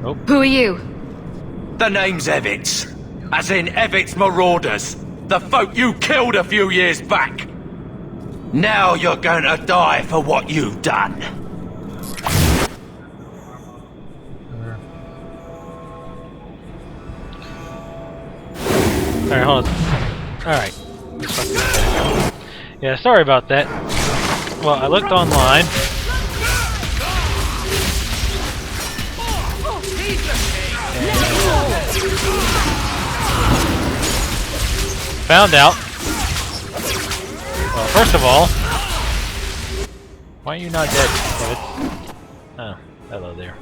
Oh. Who are you? The name's Evitz. As in Evitz Marauders. The folk you killed a few years back. Now you're going to die for what you've done. Alright, hold on. Alright. Yeah, sorry about that. Well, I looked online. Found out. Well, first of all, why are you not dead, David? Oh, hello there.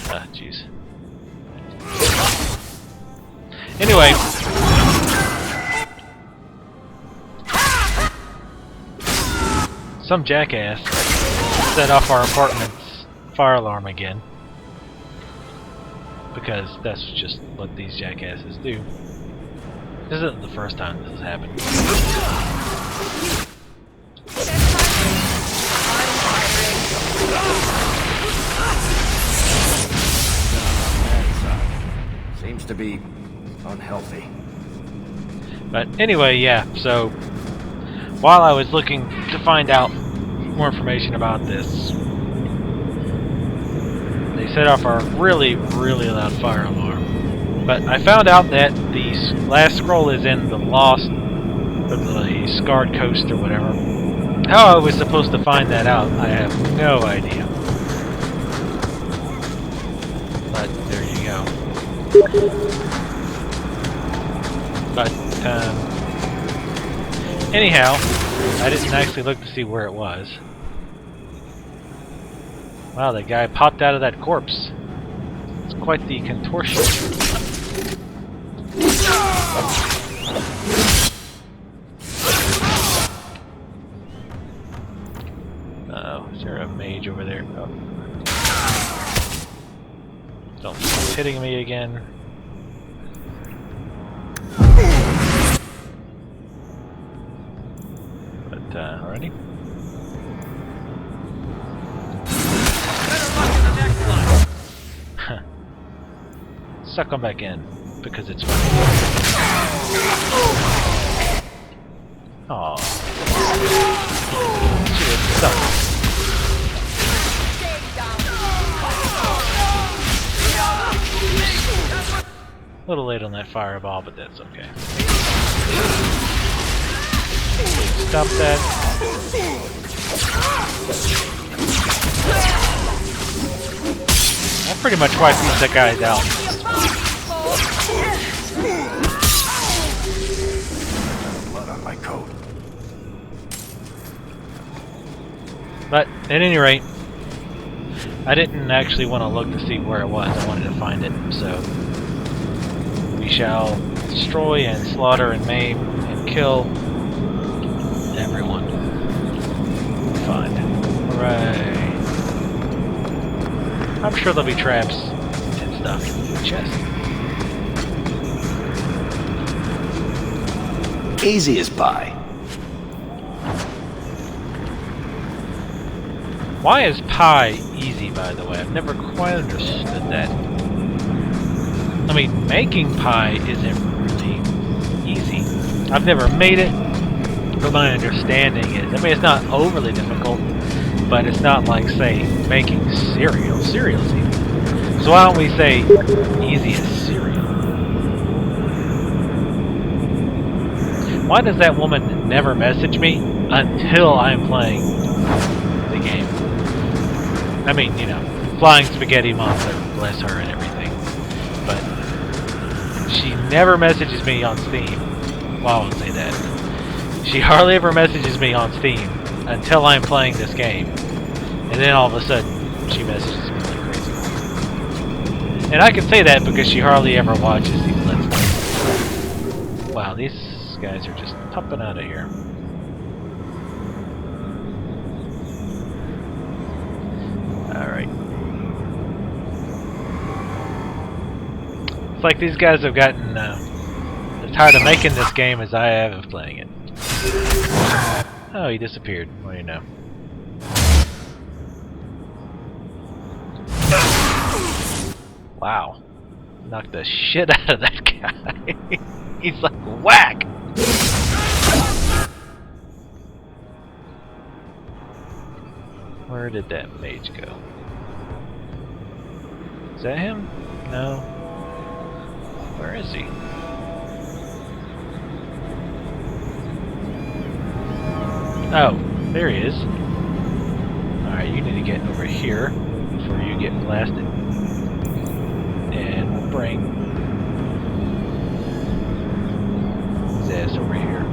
Ah, jeez. Anyway. Some jackass set off our apartment's fire alarm again. Because that's just what these jackasses do. This isn't the first time this has happened. Seems to be unhealthy. But anyway, yeah, so while I was looking to find out more information about this, they set off our really, really loud fire alarm. But I found out that the last scroll is in the Lost, or the Scarred Coast or whatever. How I was supposed to find that out, I have no idea. But there you go. But, anyhow, I didn't actually look to see where it was. Wow, that guy popped out of that corpse. It's quite the contortion. Uh-oh, is there a mage over there? Oh. Don't stop hitting me again. But, alrighty. Suck them back in, because it's funny. Aww. Shit, suck. A little late on that fireball, but that's okay. Stop that. I pretty much wiped these guys out. Blood on my coat. But at any rate, I didn't actually want to look to see where it was. I wanted to find it, so we shall destroy and slaughter and maim and kill everyone. Fine. Hooray. I'm sure there'll be traps and stuff in the chest. Easy as pie. Why is pie easy, by the way? I've never quite understood that. I mean, making pie isn't really easy. I've never made it, but my understanding is, I mean, it's not overly difficult, but it's not like, say, making cereal. Cereal's easy. So why don't we say easy as cereal? Why does that woman never message me until I'm playing the game? I mean, you know, Flying Spaghetti Monster, bless her and everything. But she never messages me on Steam. Well, I won't say that. She hardly ever messages me on Steam until I'm playing this game. And then all of a sudden, she messages me like crazy. And I can say that because she hardly ever watches these Let's Plays. Wow, these guys are just popping out of here. Alright. It's like these guys have gotten as tired of making this game as I have of playing it. Oh, he disappeared. What do you know? Wow. Knocked the shit out of that guy. He's like, whack! Where did that mage go? Is that him? No. Where is he? Oh, there he is. Alright, you need to get over here before you get blasted. And we'll bring his ass over here.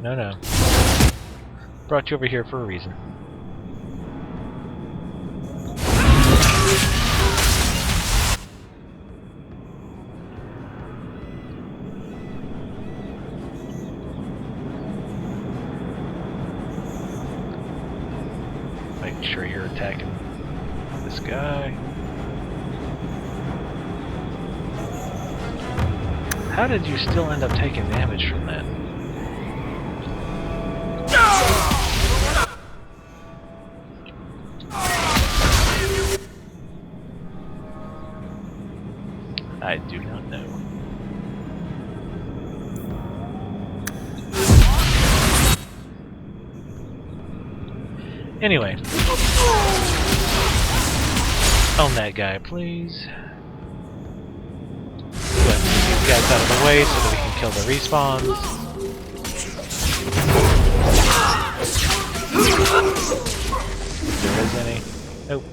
No, no. Brought you over here for a reason. Making sure you're attacking this guy. How did you still end up taking damage from that? I do not know. Anyway. Own that guy, please. Get these guys out of the way so that we can kill the respawns. If there is any. Nope.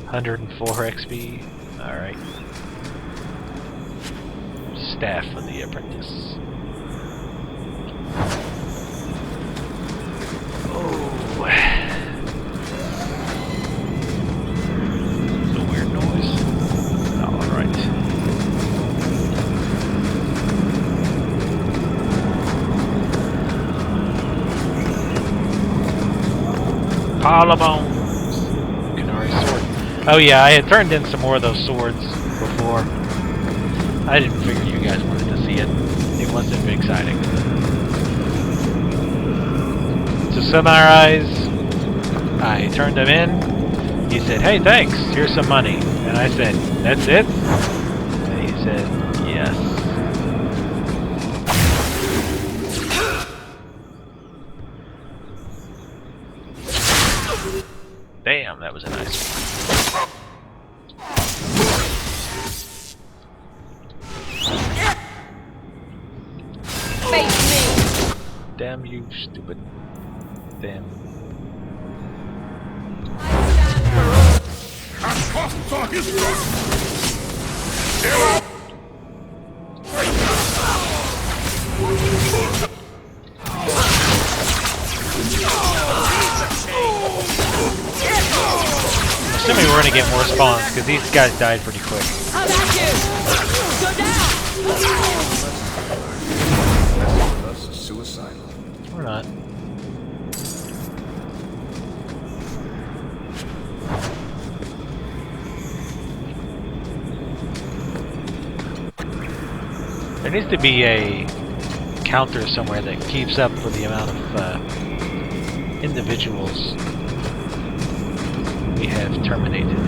104 XP. Alright. Staff of the apprentice. Oh. It's a weird noise. Alright. Pile of bones. Canary sword. Oh yeah, I had turned in some more of those swords before. I didn't figure you guys wanted to see it. It wasn't very exciting. To summarize, I turned him in. He said, "Hey, thanks. Here's some money." And I said, "That's it?" And he said, "Yes." Damn, that was a nice one. Damn you, stupid. Damn. Assuming we're gonna get more spawns, because these guys died pretty quick. That's suicidal. Or not. There needs to be a counter somewhere that keeps up with the amount of individuals we have terminated.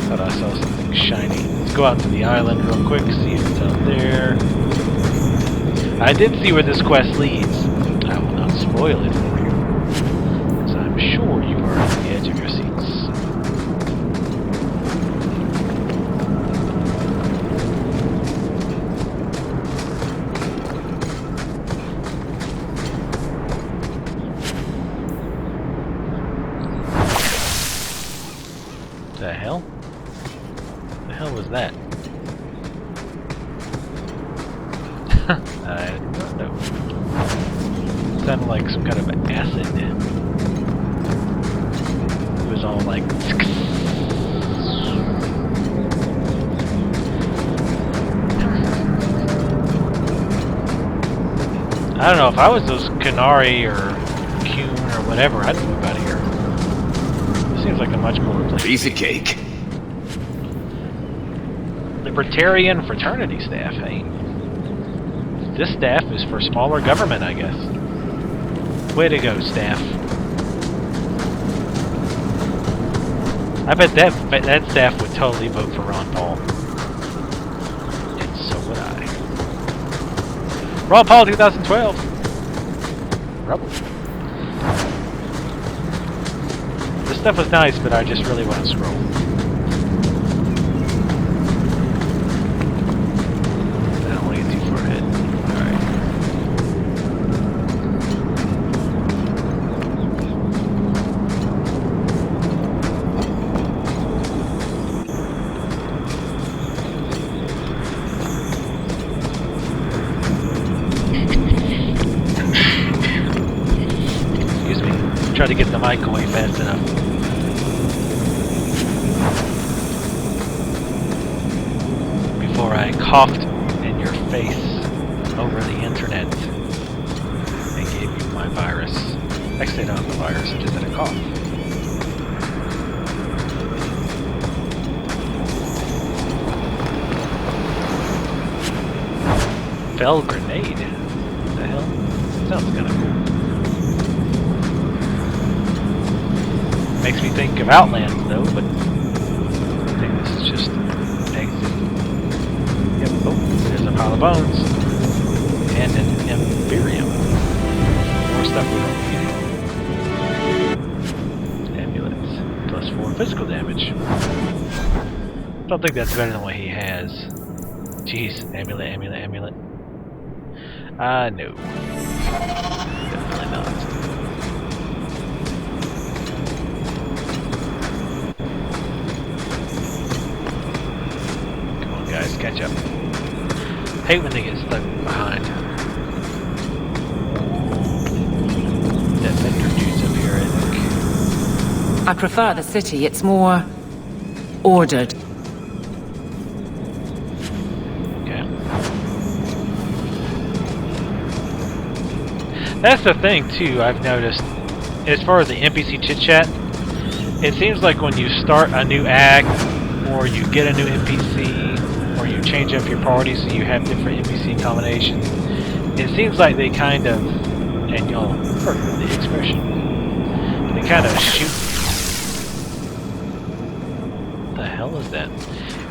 Thought I saw something shiny. Let's go out to the island real quick, see if it's out there. I did see where this quest leads. I will not spoil it for you, because I'm sure you are on the edge of your seats. The hell? The hell was that? I don't know. Sounded like some kind of acid. It was all like. I don't know, if I was those Canary or Kuhn or whatever, I'd move out of here. This seems like a much cooler place. Piece of cake. Libertarian fraternity staff, hey? This staff is for smaller government, I guess. Way to go, staff. I bet that staff would totally vote for Ron Paul. And so would I. Ron Paul 2012. Rubble. This stuff was nice, but I just really want to scroll. I don't want to get too far ahead. Try to get the mic away fast enough. Before I coughed in your face over the internet and gave you my virus. Actually, I don't have the virus, I just had a cough. Fell grenade? What the hell? Sounds kind of cool. Makes me think of Outlands, though, but I think this is just exit. Yep. Oh, there's a pile of bones. And an Imperium. More stuff we don't need. Amulets. +4 physical damage. I don't think that's better than what he has. Jeez. Amulet, amulet, amulet. No. Definitely not. Guys, catch up. Hate when they get stuck behind. That vendor dude's up here, I think. I prefer the city. It's more ordered. Okay. That's the thing, too, I've noticed. As far as the NPC chit-chat, it seems like when you start a new act, or you get a new NPC, or you change up your party so you have different NPC combinations, it seems like they kind of, and you'll heard the expression, they kind of shoot. What the hell is that?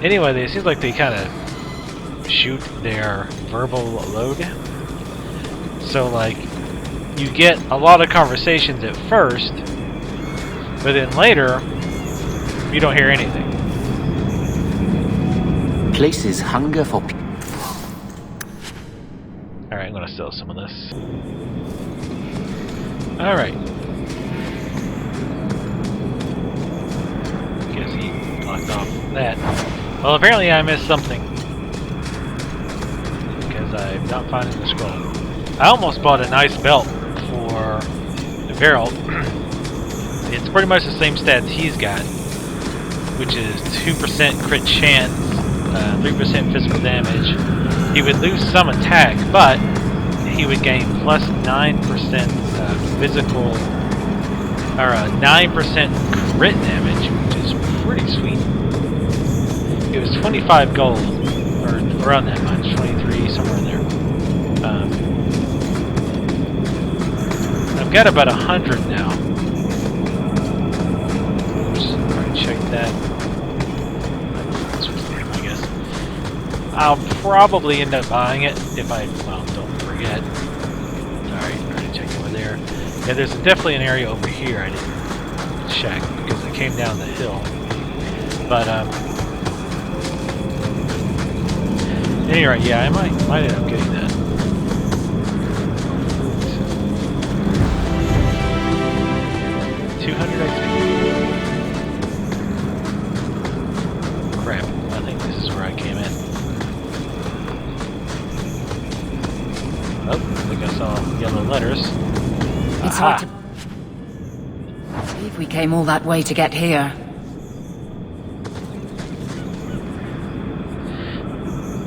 Anyway, it seems like they kind of shoot their verbal load. So, like, you get a lot of conversations at first, but then later, you don't hear anything. Places hunger for Alright, I'm gonna sell some of this. Alright. Guess he locked off that. Well, apparently I missed something. Because I'm not finding the scroll. I almost bought a nice belt for the barrel. It's pretty much the same stats he's got, which is 2% crit chance, 3% physical damage. He would lose some attack, but he would gain plus 9% physical, or 9% crit damage, which is pretty sweet. It was 25 gold, or around that much, 23, somewhere in there. I've got about 100 now. Oops, already checked that. I guess. I'll probably end up buying it if I, well, don't forget. Alright, already checked over there. Yeah, there's definitely an area over here I didn't check because it came down the hill. But, anyway, yeah, I might end up getting that. 200, I think. Crap, I think this is where I came in. Oh, I think I saw yellow letters. It's Aha. hard to believe we came all that way to get here.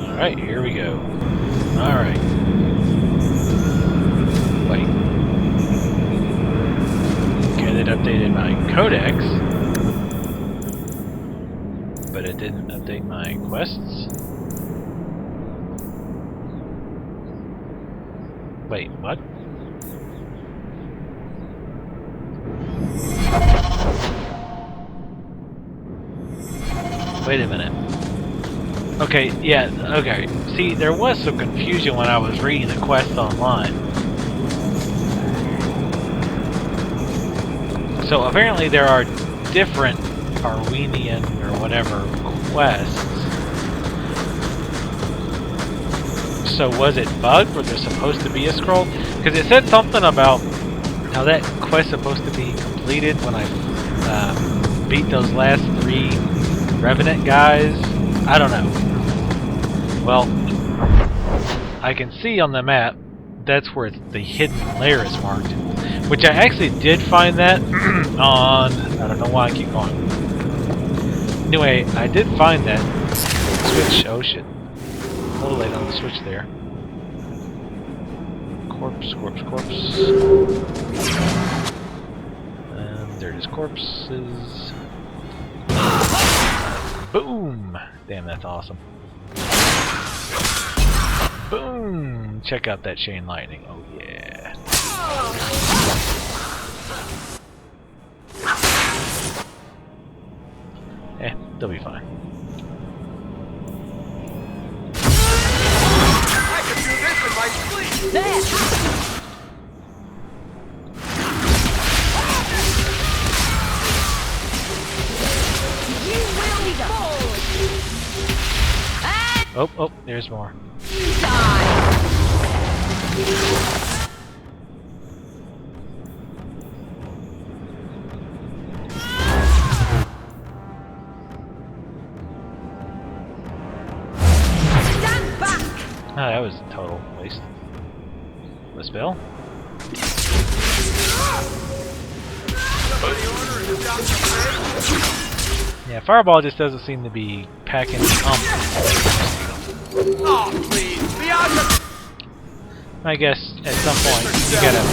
Alright, here we go. Alright. Wait. Okay, that updated my codex. But it didn't update my quests. Wait, what? Wait a minute. Okay, yeah, okay. See, there was some confusion when I was reading the quest online. So apparently there are different Arwenian or whatever quests. So was it bugged where there's supposed to be a scroll? Because it said something about how that quest's supposed to be completed when I beat those last 3 Revenant guys. I don't know. Well, I can see on the map that's where the hidden lair is marked. Which I actually did find that on... I don't know why I keep going. Anyway, I did find that switch. Oh shit. A little late on the switch there. Corpse, corpse, corpse. And there it is, corpses. Boom! Damn, that's awesome. Boom! Check out that chain lightning. Oh yeah. They'll be fine. I can do this in my sleep! There! You will fall! And Oh, there's more. die! Stand back! Oh, that was a total waste. The spell? Yeah, Fireball just doesn't seem to be packing Oh, please, be out of... I guess at some point you gotta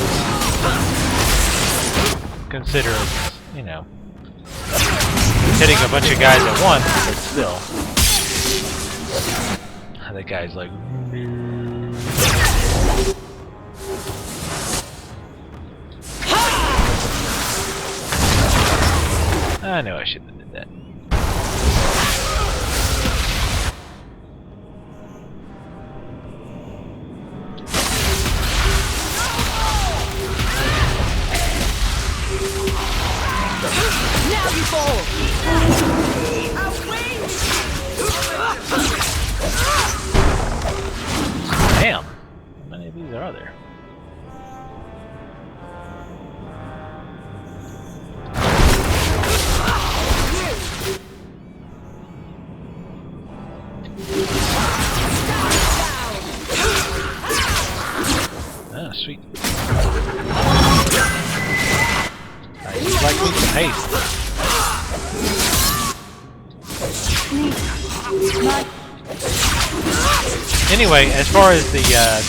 consider, you know, hitting a bunch of guys at once, but still. That guy's like... I know I shouldn't have did that. Now you fall! Damn! How many of these are there? Ah, sweet. You'd like me to haste. Anyway, as far as the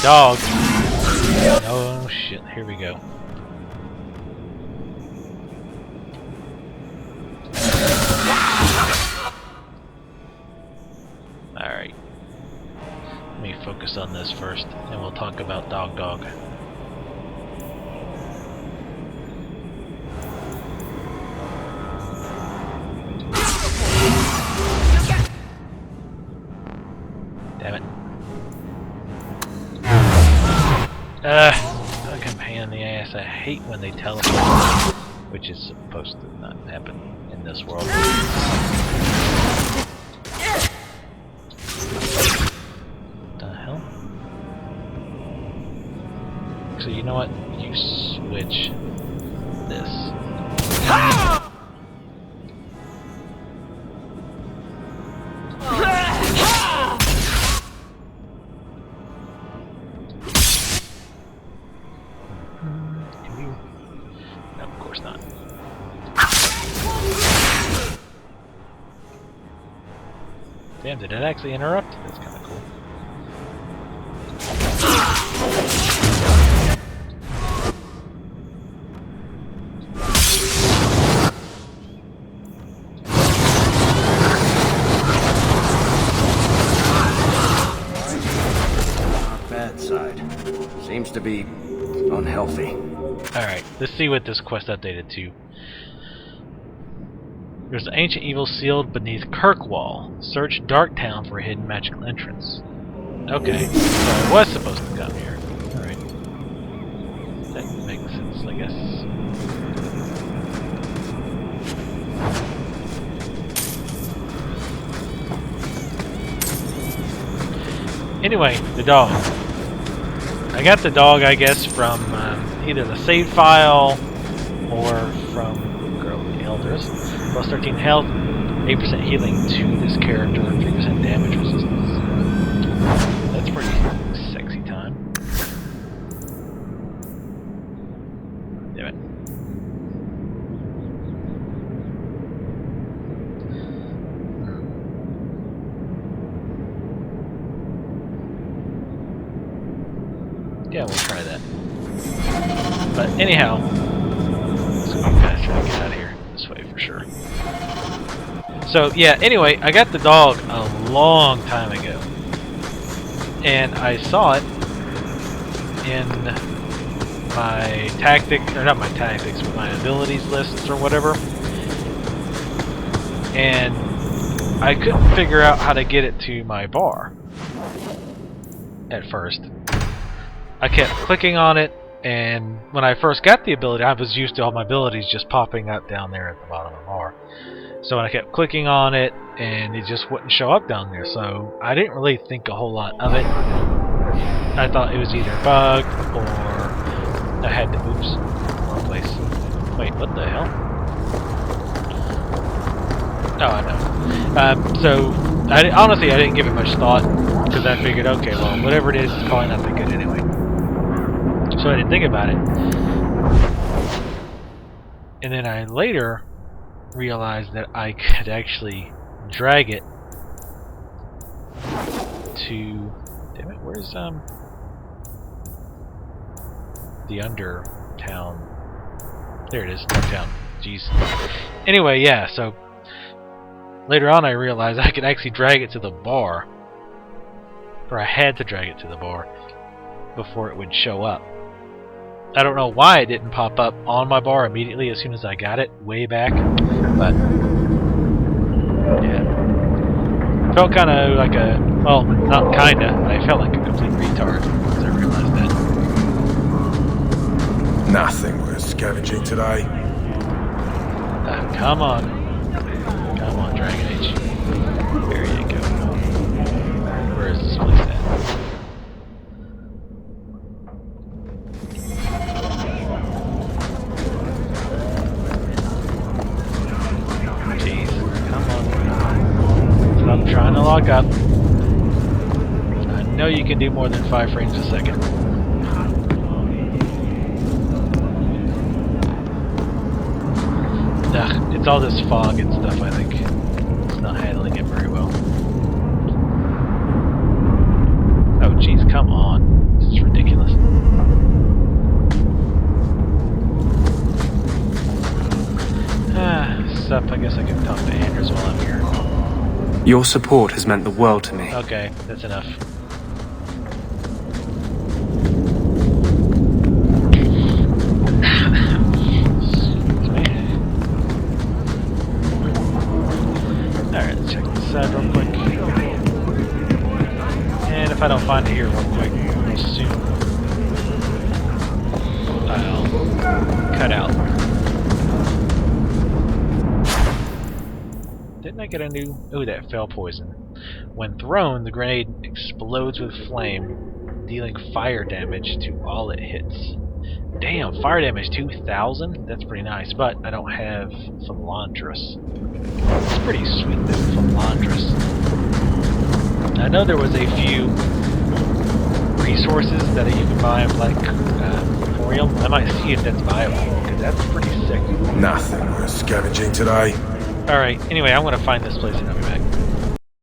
dog... Oh shit, here we go. Alright. Let me focus on this first, and we'll talk about Dog. Damn it. Fucking pain in the ass. I hate when they teleport, which is supposed to not happen in this world. What the hell? So you know what? You switch this. No, of course not. Damn, did it actually interrupt? That's kind of cool. Bad side. Seems to be unhealthy. Alright, let's see what this quest updated to. There's an ancient evil sealed beneath Kirkwall. Search Dark Town for a hidden magical entrance. Okay, so I was supposed to come here. Alright. That makes sense, I guess. Anyway, the dog. I got the dog, I guess, from either the save file or from Girl of the Elders. Plus 13 health, 8% healing to this character, 3% damage resistance. That's pretty sexy time. Damn it. Yeah, we'll try that. But anyhow, so I'm gonna try to get out of here this way for sure. So yeah, anyway, I got the dog a long time ago, and I saw it in my not my tactics, but my abilities lists or whatever, and I couldn't figure out how to get it to my bar at first. I kept clicking on it, and when I first got the ability, I was used to all my abilities just popping up down there at the bottom of the bar. So when I kept clicking on it, and it just wouldn't show up down there, so I didn't really think a whole lot of it. I thought it was either bugged, or I had to, oops, wrong place. Wait, what the hell? Oh, I know. So, honestly, I didn't give it much thought, because I figured, okay, well, whatever it is, it's probably not that good anyway. So I didn't think about it. And then I later realized that I could actually drag it to... Damn it, where's the under town? There it is, town. Jeez. Anyway, yeah, so later on I realized I could actually drag it to the bar. Or I had to drag it to the bar before it would show up. I don't know why it didn't pop up on my bar immediately as soon as I got it, way back, but yeah. Felt kind of like a, well, not kinda, but I felt like a complete retard once I realized that. Nothing worth scavenging today. Come on. Come on, Dragon Age. There you go. Where is this place at? I'm trying to lock up. I know you can do more than 5 frames a second. Ugh, it's all this fog and stuff, I think. It's not handling it very well. Oh jeez, come on. This is ridiculous. Sup, I guess I can talk to AE'rs while I'm here. Your support has meant the world to me. Okay, that's enough. Alright, let's check this out real quick. And if I don't find it here real quick, soon I'll cut out. Didn't I get a new... Oh, that fell poison. When thrown, the grenade explodes with flame, dealing fire damage to all it hits. Damn, fire damage 2,000? That's pretty nice, but I don't have Philandrous. It's pretty sweet, though, Philandrous. I know there was a few resources that you can buy, like Emporium. I might see if that's viable, because that's pretty sick. Nothing worth scavenging today. Alright, anyway, I'm gonna find this place and I'll be back.